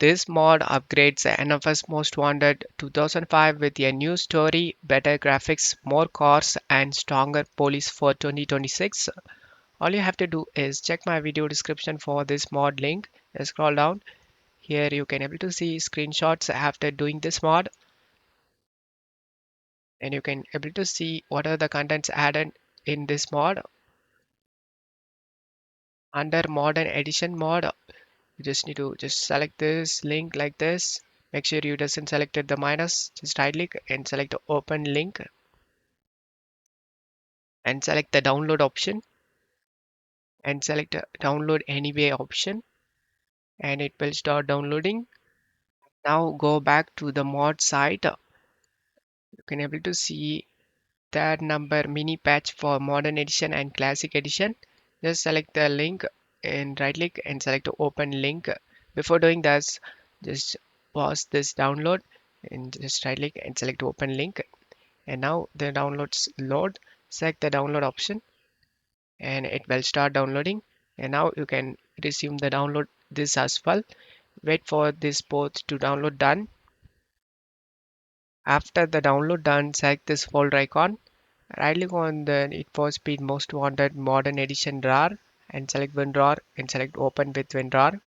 This mod upgrades the NFS Most Wanted 2005 with a new story, better graphics, more cars, and stronger police for 2026. All you have to do is check my video description for this mod link. Scroll down. Here you can able to see screenshots after doing this mod, and you can able to see what are the contents added in this mod. Under modern edition mod, you just need to just select this link like this. Make sure you doesn't selected the minus. Just right click and select the open link and select the download option and select the download anyway option, and it will start downloading. Now go back to the mod site. You can able to see that number mini patch for modern edition and classic edition. Just select the link and right click and select the open link. Before doing this, just pause this download and just right click and select open link. And now the downloads load. Select the download option and it will start downloading. And now you can resume the download this as well. Wait for this both to download done. After the download done, select this folder icon. Right click on the Need for Speed Most Wanted Modern Edition RAR and select WinRAR and select Open with WinRAR.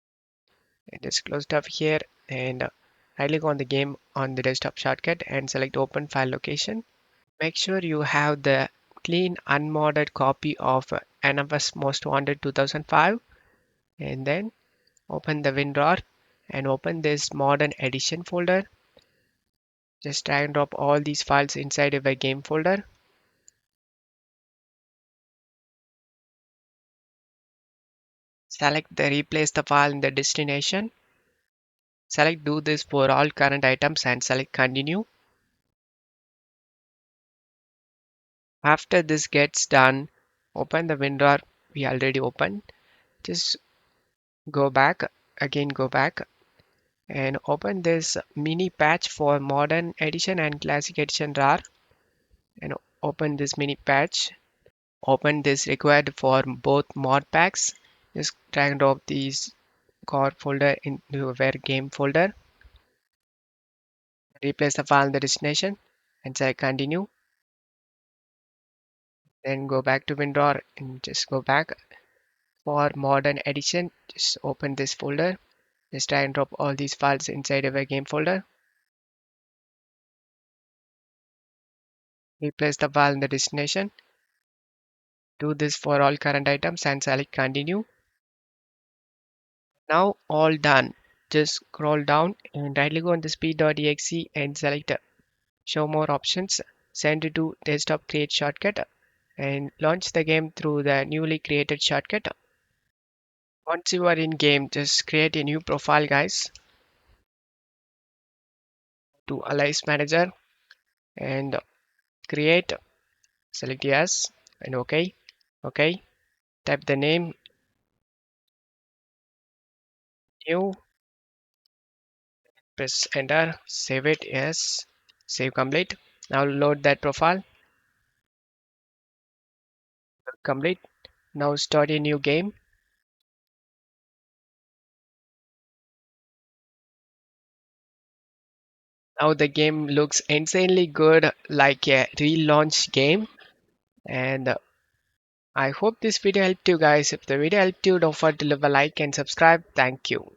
And just close it up here and right click on the game on the desktop shortcut and select Open File Location. Make sure you have the clean unmodded copy of NFS Most Wanted 2005 and then open the WinRAR and open this Modern Edition folder. Just drag and drop all these files inside of a game folder. Select the replace the file in the destination. Select do this for all current items and select continue. After this gets done, open the WinRAR we already opened. Just go back, again go back and open this mini patch for modern edition and classic edition RAR and open this mini patch. Open this required for both mod packs. Just drag and drop these core folder into where game folder. Replace the file in the destination and say continue. Then go back to WinRAR and just go back. For modern edition, just open this folder. Just drag and drop all these files inside of a game folder. Replace the file in the destination. Do this for all current items and select continue. Now all done. Just scroll down and right click on the speed.exe and select show more options. Send it to desktop create shortcut and launch the game through the newly created shortcut. Once you are in game, just create a new profile guys. To Allies Manager and create, select yes and okay. Type the name new, press enter, save it, yes, save complete. Now load that profile, complete. Now start a new game. Now the game looks insanely good like a relaunch game, and I hope this video helped you guys. If the video helped you, don't forget to leave a like and subscribe. Thank you.